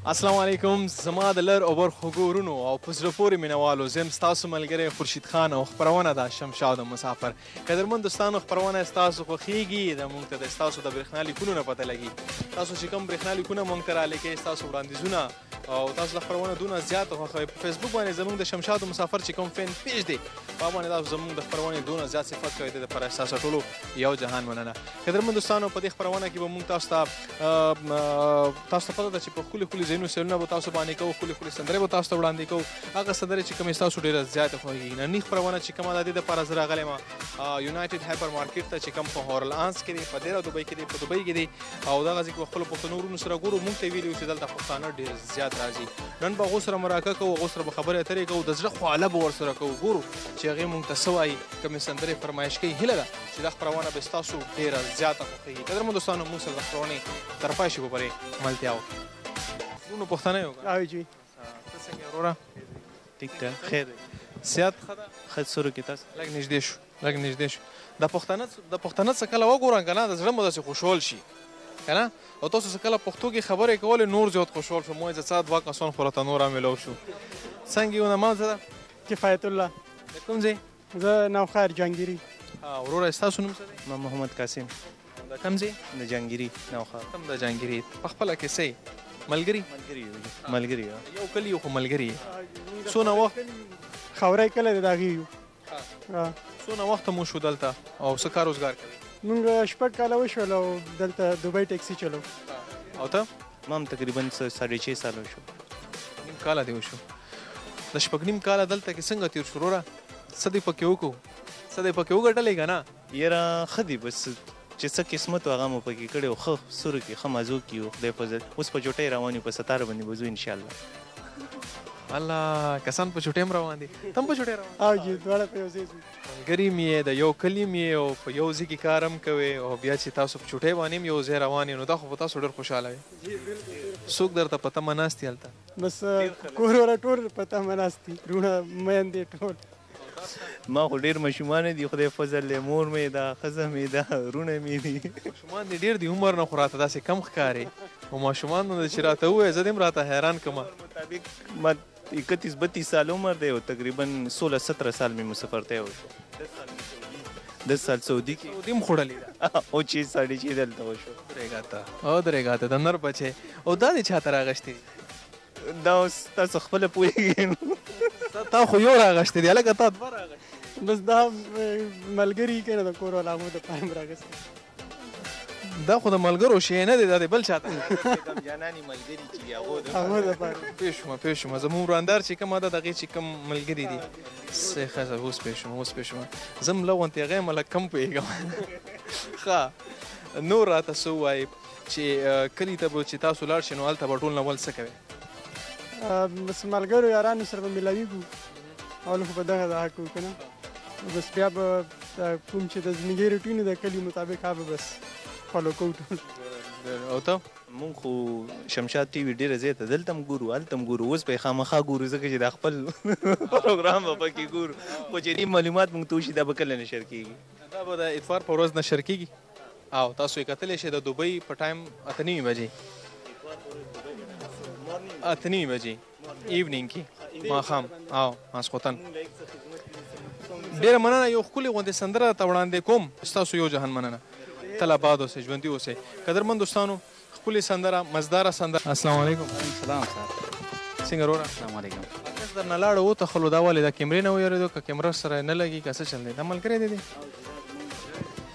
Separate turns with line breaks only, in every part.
السلام علیکم زما د لر او بر خوږو ورونو او په زړه پورې مینوالو زه یم ستاسو ملګری خورشید خان او خپرونه ده شمشاد مسافر. قدرمن دوستانو خپرونه ستاسو خوښیږي د موږ ته د ستاسو د برېښنا لیکونو نه پته لګي. تاسو چې کوم برېښنا لیکونه موږ ته رالیکئ ستاسو وړاندیزونه او تاسو د خپرونه دونه زیات خوښوئ. په فیسبوک باندې زموږ د شمشاد مسافر چې کوم فین پیج دی په هغه باندې تاسو زموږ د خپرونې دونه زیات صفت کوئ. د دپاره ستاسو ټولو یو جهان مننه. قدرمن دوستانو په دې خپرونه کې به موږ تاسو ته پته ده چې په ښکلي ښکلي ځایونو سیلونه به تاسو باندې کوو، ښکلي ښکلي سندرې به تاسو ته وړاندې کوو. هغه سندرې چې کومې ستاسو ډېره زیاته خوښېږي. نننۍ خپرونه چې کومه ده د دې دپاره زه راغلی یم یونایټډ هایپر مارکیټ ته چې کوم په هورلانس کې دی، په دیره دوبۍ کې دی، په دوبۍ کې دی او دغه ځای کې به خپلو پښتنو وروڼو سره ګورو. موږ ته یې ویلي وو چې دلته پښتانه ډېر زیات راځي. نن به هغو سره مراکه کوو، هغو سره به خبرې اترې کوو، د زړه خواله به ورسره کوو. ګورو چې هغې موږ ته څه وایي، کومې سندرې فرمایش کوي. هیله ده چې دا خپرونه به ستاسو ډېره زیاته خوښېږي. قدرمن دوستانو موږ سره د خپرونې تر پای شي به پرې ملتیا وکړو. وروڼو پښتانه یو که؟
او جی
ته څنګه یې وروره؟
ټیک ده خیر دی.
صحت ښه ده؟
ښه سورو کې تاسو
لږ نږدې شو، لږ نږدې شو. د پښتنه څه کله وګورم که نه د زړه مو داسې خوشحال شي که نه. او تاسو څه کله پښتو کې خبرې کولې نور زیات خوشحال شو. ما یې څه دوه کسان خو راته نور هم میلاو شو. څنګه یو نام څه ده؟
کفایت الله.
د کوم ځای؟
زه نوخیر جهانګیري.
وروره ستاسو نوم څه دی؟
ما محمد قاسم.
د کوم ځای؟
د جهانګیري نوخار.
هم د جهانګیري. په خپله کې څه ملګري؟
ملګري
یو کلي یو خو ملګري یې. څونه وخت؟
خاوری کلی د هغې یو.
څونه وخته مو شو دلته او څه کار روزګار کوئ؟
مونږ شپږ کاله وشول او دلته دوبۍ ټیکسي چلو.
او ته؟
ما هم تقریبا 6.5 سال وشو.
نیم کاله دې وشو. د شپږ نیم کاله دلته کې څنګه تېر شو وروره؟ څه دې پکې وکړو؟ څه دې پکې وګټلې که نه؟
یاره ښه دي بس چې څه قسمت و هغه مو پکې کړی و. ښه سورو کې ښه مزو کې یو خدای فضل. اوس په چوټۍ روان یو، په ستاره باندې به ځو انشاءالله. الله کسان په چوټۍ هم روان دي. ته هم په چوټۍ روان؟
او جی دواړه په یو ځای ځو.
ملګري مې یې، د یو کلي مې یې او په یو ځای کې کار هم کوې او بیا چې تاسو په چوټۍ باندې هم یو ځای روان یې نو دا خو په تاسو ډېر خوشحاله وي. څوک درته په تمه ناست دي هلته؟
بس کور وره ټول په تمه ناست دي، وروڼه میندې ټول.
ما خو ډېر ماشومان دي خدای فضل دی. مور مې ده، ښځه مې ده، وروڼه مې دي.
ماشومان دې ډېر دي عمر نه خو راته داسې کم ښکارې. خو ماشومان نو چې راته ووایې زه دې هم راته حیران کړم.
مطابق ما 31-32 سال عمر دی او تقریبا 16-17 سال مې مسافر ته وشو. 10 سال سعودي کې.
سعودي هم خوړلې ده
او 6.5 دلته وشو.
درېږه ته د نر بچی. او دا دې چاته راغشتې دي؟
دا اوس تاسو خپله پوهېږئ.
تا خو یو راغشتې دي هلکه تا دوه راغشتې.
بس دا ملګري که نه د کور والا هغو دپاره مې راغستې.
دا خو د ملګرو شی نه دی، دا د بل چاته
جاناني ملګري چې
هغو دپاره.
پوه شوم زموږ وراندار چې کومه ده د هغې چې کوم ملګري دي. څه ښه اوس پوه شوم. زه هم له غوندې هغه یم لږ کم پوهېږم. ښه نور راته څه ووایې چې کلي ته به چې تاسو لاړ شئ نو هلته به ټول نول څه کوئ؟
بس ملګرو یارانو سره به میلاویږو. اول خو به دغه دغه کوو که نه. بس بیا به کوم چې د زندګۍ روټین د کلي مطابق هغه به بس فالو کوو ټول.
او ته؟
مونږ خو شمشاد ټي وي ډېره زیاته دلته هم ګورو هلته هم ګورو. اوس به یې خامخا ګورو ځکه چې دا خپل پروګرام به پکې ګورو. خو چې ډېر معلومات مونږ ته وشي دا به کله نشر کېږي.
دا به د اتوار په ورځ نشر کېږي او تاسو یې کتلی شئ د دوبۍ په ټایم 8:30 بجې 8:30 بجې ایونینګ کې ماښام او ماسخوتن. ډېره مننه. یو ښکلې غوندې سندره ته وړاندې کوم. ستاسو یو جهان مننه. تل آباد اوسئ، ژوندي اوسئ. قدرمن دوستانو ښکلې سندره، مزداره سندره. السلام علیکم.
سلام سر.
څنګه وروره؟
السلام علیکم.
اګس درنه لاړو وتښلو دا ولې د کیمرې نه ویرېدو که کیمره سره نه لګي که څه چل دی؟ دا ملګری دی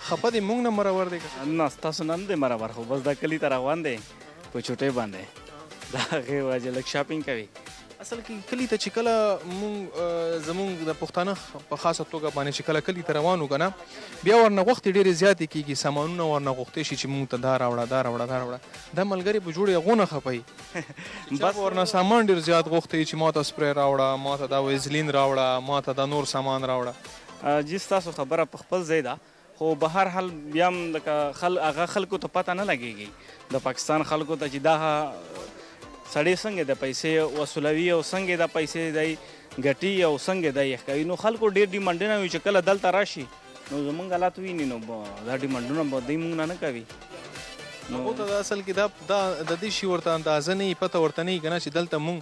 خفه دی موږ نه مرور دی که
نه ستاسو نه دی مرور خو بس دا کلي ته روان دی په چوټۍ باندې د هغې وجې لږ شاپینګ کوي.
اصل کې کلي ته چې کله مونږ زمونږ د پښتانه په خاصه توګه باندې چې کله کلي ته روان وو که نه بیا ورنه غوښتې ډېرې زیاتې کېږي. سامانونه ورنه غوښتې شي چې مونږ ته دا راوړه دا راوړه دا راوړه. دا ملګري به جوړې هغونه خفوي. بس ورنه سامان ډېر زیات غوښتې چې ما ته سپری راوړه، ما ته دا ویزلین راوړه، ما ته دا نور سامان راوړه.
جی ستاسو خبره په خپل ځای ده خو به هر حال بیا هم لکه هغه خلکو ته پته نه لګېږي د پاکستان خلکو ته چې دا سړی څنګه د پیسې وصولوي او څنګه د پیسې دی ګټي او څنګه دی یې کوي. نو خلکو ډېر ډیمانډونه وي چې کله دلته راشي نو زمونږ حالات ویني نو دا ډیمانډونه به دوی مونږ نه کوي.
هغو ته د اصل کې دا د دې شي ورته اندازه نه وي پته ورته نه وي که نه چې دلته مونږ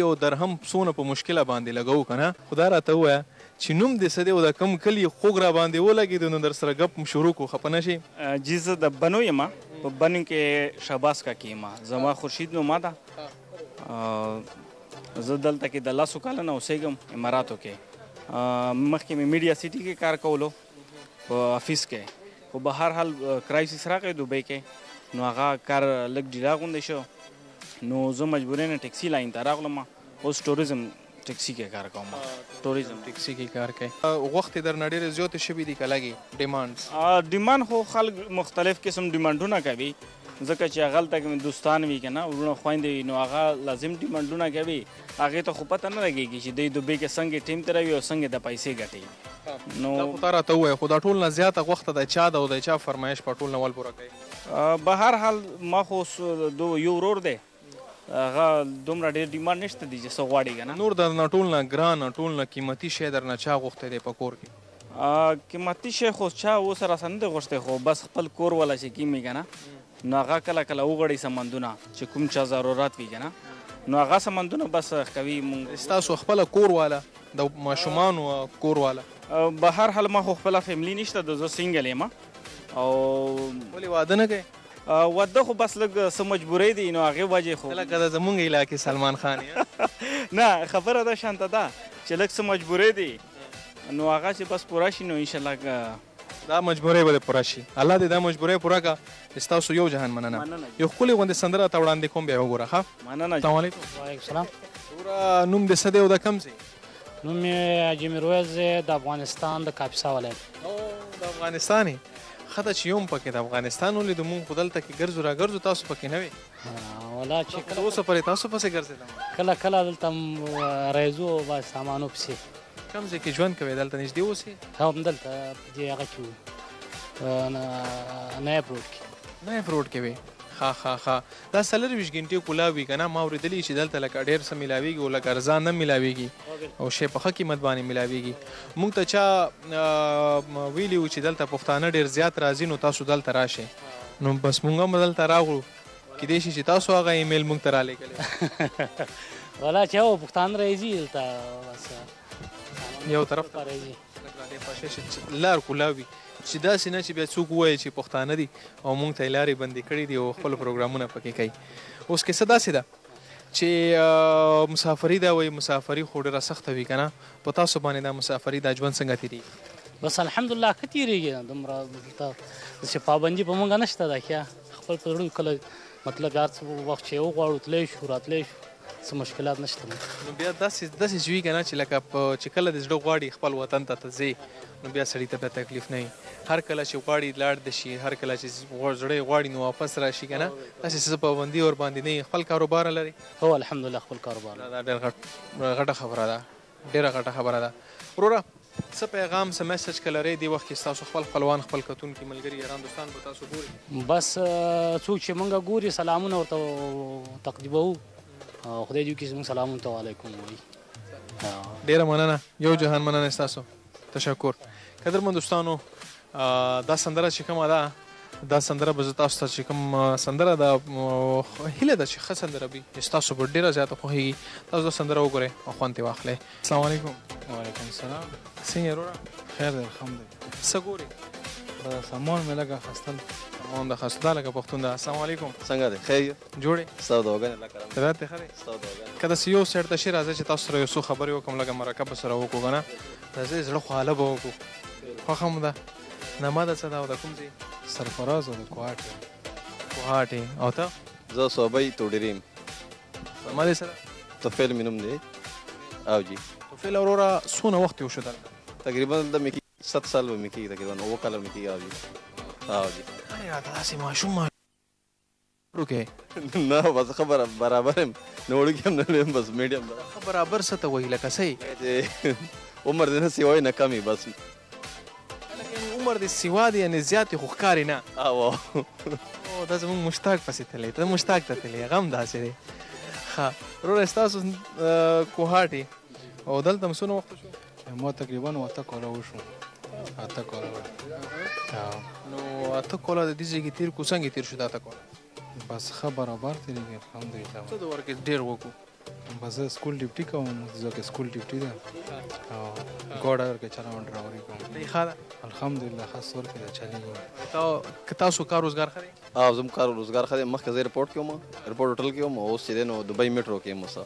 یو درهم څونه په مشکله باندې لګوو که نه خو دا راته ووایه چې نوم دې څه دی او د کوم کلي خوږ را باندې ولګېدو نو در سره ګپ شروع کړو خفه نه شي
جی زه د بنو یم په بنو کې شهباز کاکي یم زما خورشید نوما ده زه دلته کې د 10 کاله نه اوسېږم اماراتو کې مخکې مې میډیا سټي کې کار کولو په افیس کې خو به هر حال کرایسس راغی دوبۍ کې نو هغه کار لږ ډیره غوندې شو نو زه مجبورین ټیکسي لاین ته راغلم اوس ټوریزم ټیکسي کې کار کوم
ټوریزم ټیکسي کې کار کوي وخت در نه ډېرې زیاتې شوي دي که لګي ډیمانډز
ډیمانډ خو خلک مختلف قسم ډیمانډونه کوي ځکه چې هغلته کې دوستان وي که نه وروڼه خویندې وي نو هغه لازم ډیمانډونه کوي هغې ته خو پته نه لګېږي چې دوی دوبۍ کې څنګه ټیم تېروي او څنګه د پیسې ګټي
نو خو تا راته ووایه خو دا ټول نه زیاته غوښته د چا ده او د چا فرمایش په ټول نه ول پوره کوي
به هر حال ما خو یو ورور دی هغه دومره ډېر ډیمانډ نشته دی چې څه غواړي که نه
نور در نه ټول نه ګران ټول نه قیمتي شی در نه چا غوښتی دی په کور کې
قیمتي شی خو چا اوس راسه نه دی غوښتی خو بس خپل کور والا چې کیمي که نه نو هغه کله کله وغواړي سمندونه چې کوم چا ضرورت وي که نه نو هغه سمندونه بس کوي مونږ
ستاسو خپله کور والا د ماشومانو کور والا
به هر حال ما خو خپله فیملي نشته د زه سینګل یم او
ولې واده نه کوې
واده خو بس لږ څه مجبورۍ دي نو هغې وجې خو
لکه د زمونږ علاقې سلمان خان
نه خبره دا شانته ده چې لږ څه مجبورۍ دي نو هغه چې بس پوره شي نو انشاءالله
دا مجبورۍ به دې پوره شي الله دې دا مجبورۍ پوره کړه ستاسو یو جهان مننه یو ښکلې غوندې سندره ته وړاندې کوم بیا وګوره ښه
مننه
السلام علیکم
وعلیکم السلام
وروره نوم دې څه دی او د کوم ځای
نوم یې حاجي میرویس دی د افغانستان د کاپیسا ولایت
د افغانستان یې ښه ده چې یو هم پکې د افغانستان ولیدو مونږ خو دلته کې ګرځو را ګرځو تاسو پکې نه وې
ولا چې
خو اوسه پرې تاسو پسې ګرځېدم
کله کله دلته راځو او سامانو پسې
کوم ځای کې ژوند کوې دلته نږدې اوسې
همدلته په دې هغه کې وو نایب روډ کې
نایب روډ کې وې ښه دا 24 غنټې کولاوي که نه ما اورېدلي چې دلته لکه ډېر څه میلاویږي او لکه ارزان نه میلاویږي او شی په ښه قیمت باندې میلاویږي مونږ ته چا ویلي وو چې دلته پښتانه ډېر زیات راځي نو تاسو دلته راشئ نو بس مونږ هم دلته راغلو کیدای شي چې تاسو هغه ایمیل مونږ ته رالیږلی
ولا چې هو پښتانه راځي دلته بس
یو طرف ته
راځي
لار کولاوي چې داسې نه چې بیا څوک ووایي چې پښتانه دي او مونږ ته یې لارې بندې کړي دي او خپل پروګرامونه پکې کوي اوس کیسه داسې ده چې مسافري دا وایي مسافري خو ډېره سخته وي که نه په تاسو باندې دا مسافري دا ژوند څنګه تېرېږي
بس الحمدلله ښه تېرېږي دومره چې پابندي په مونږ نشته ده ښه خپل په زړه کله مطلب هر څه وخت چې وغواړو تلی شو راتلی شو څه مشکلات نشته
نو بیا داسې وي که نه چې لکه چې کله د زړه غواړي خپل وطن ته ځې نو بیا سړي ته بیا تکلیف نه وي هر کله چې غواړي لاړ د شي هر کله چې زړه یې غواړي نو واپس راشي که نه داسې څه پابندي ورباندې نه وي خپل کاروبار لري
هو الحمدلله خپل کاروبار
دا ډېر غټه خبره ده ډېره غټه خبره ده وروره څه پیغام څه میسج که لرئ دې وخت کې ستاسو خپل خپلوان خپل کتونکي ملګري یاران دوستان به تاسو ګوري
بس څوک چې مونږ ګوري سلامونه ورته تقدیموو خدای دې وکړي زموږ سلامونه ته وعلیکم وایي
ډېره مننه یو جهان مننه ستاسو تشکر قدرمن دوستانو دا سندره چې کومه ده دا سندره به زه تاسو ته چې کوم سندره ده هیله ده چې ښه سندره وي ستاسو به ډېره زیاته خوښېږي تاسو دا سندره وګورئ او خوند ترې واخلئ السلام علیکم
وعلیکم السلام
څنګه وروره
خیر دی الحمدلله
څه ګورئ
سامان مې لږه خستل
سامان د خسته لکه پښتون ده السلام علیکم
څنګه دی خیر
جوړې
ستاسو دعاګانې الله کرم
طبیعت دې ښه دی
ستاسو دعاګانې
که داسې یو سایډ ته شي راځئ چې تاسو سره یو څو خبرې وکړم لږه مرکه به سره وکړو که نه راځئ زړه خواله به وکړو خوښه مو ده نامه ده څه ده او د کوم ځای
سرفراز او د کوهاټ
کوهاټې او ته
زه صوبۍ توډریم
نامه دې څه ده
طفیل مې نوم دی او جی
طفیل وروره څونه وخت یې وشو دلته
تقریبا دلته مې کېږي 7 سال به مې کېږي تقریبا 9 کاله مې کېږي او جی
ښه راته داسې ماشوم وکړې
نه بس خبره برابر یم نه وړوکی هم نه یم بس میډیم ده
ښه برابر څه ته وایي لکه څه
عمر دې نه سیوای نه کم بس
عمر دې سیوا دی یعنې زیات یې خو ښکاري نه
او
دا زموږ مشتاق پسې تللی ته مشتاق ته تللی هغه هم داسې دی ښه وروره ستاسو کوهاټ او دلته هم څونه وخت شو
ما تقریبا 8 کاله وشو اته کاله
نو اته کاله د دې ځای کې تېر کړو، څنګه تېر شو دا اته کاله؟
بس ښه برابر تېرېږي الحمدلله.
څه د ورکې ډېر وکړو؟
بس زه سکول ډیوټي کوم، ځکه سکول ډیوټي ده او ګاډه ورکې چلاوم، ډرایوري کوم.
دی ښه ده
الحمدلله ښه سور کې ده چلېږي.
که تاسو کار روزګار ښه دی؟
زم کار روزګار ښه دی. مخکې زه ایرپورټ کې وم، ایرپورټ هوټل کې وم، اوس چې دی نو دبۍ میټرو کې یم اوس.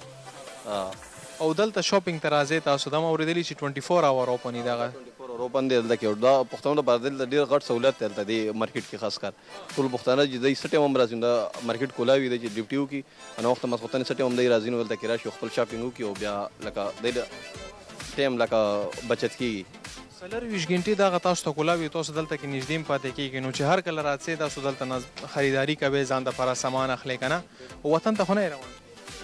او دلته شاپینګ ته راځئ، تاسو دا مې اورېدلي چې 24 اور اوپن دي دغه
24 اور اوپن دی دلته کې. دا پښتنو لپاره دلته ډېر غټ سهولت دی دلته دې مارکیټ کې خاص کار. ټول پښتانه چې دی څه ټایم هم راځي دا مارکیټ کولاوي دی چې ډیوټي وکړي، نو وخت ماسخوتن څه ټایم هم دی راځي نو دلته کې راشي خپل شاپینګ وکړي او بیا لکه دی ټایم لکه بچت کېږي.
24 غنټې دغه تاسو ته کولاوي، تاسو دلته کې نږدې هم پاتې کېږي، نو چې هر کله راځئ تاسو دلته خریداري کوئ، ځان دپاره سامان اخلئ که نه، وطن ته خو نه یې روان؟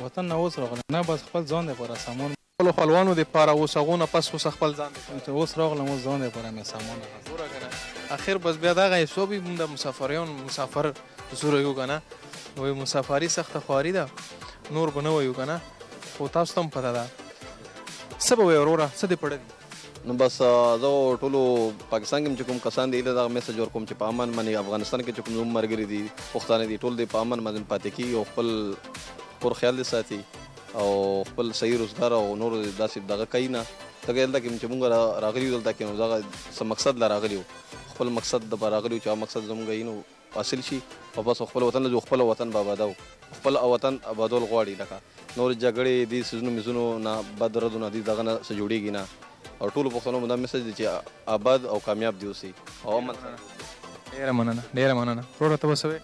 وطن نه اوس راغلی نه، بس خپل ځان دپاره سامان،
خپلو خپلوانو دپاره اوس هغو نه پس اوس خپل ځان
چې اوس راغلم اوس ځان دپاره مې سامان
ګوره که نه. اخر بس بیا دغه حساب هم د مسافر زوره یو که نه، وایي مسافري سخته خواري ده، نور به نه وایو که نه، خو تاسو ته هم پته ده. څه به وایې وروره، څه دې پړه دي؟
نو بس زه ټولو پاکستان کې چې کوم کسان دي دغه میسج ورکوم چې په امن باندې افغانستان کې چې کوم زموږ ملګري دي پښتانه دي ټول دې په امن باندې پاتې کېږي او خپل کور خیال دې ساتي او خپل صحیح روزګار او نور داسې دغه کوي نه. دغه دلته کې چې موږ راغلي یو دلته کې نو دغه څه مقصد لا راغلي یو، خپل مقصد دپاره راغلي یو چې هغه مقصد زموږ یې نو حاصل شي او بس خپل وطن له خپل وطن به آبادو، خپل وطن آبادول غواړي. لکه نور جګړې دي سيزونو میزونو نه بد ردونه دي دغه نه څه جوړېږي نه، او ټولو پښتنو دا میسج دی چې آباد او کامیاب دی اوسئ او امن.
ډېره مننه، ډېره مننه. وروره ته به څه وایې؟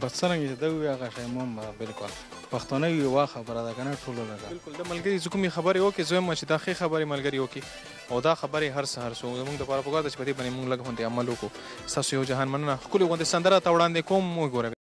بس څرنګه چې دا وي هغه شی مو بالکل پښتانه یوه خبره ده که نه ټولو لږه
بالکل. د ملګري چې کومې خبرې وکړې زه وایم چې دا ښې خبرې ملګري وکړي او دا خبرې هر سهار څو زموږ دپاره پکار ده چې په دې باندې موږ لږ غوندې عمل وکړو. ستاسو یو جهان مننه. ښکلې غوندې سندره ته وړاندې کوم، وګورئ.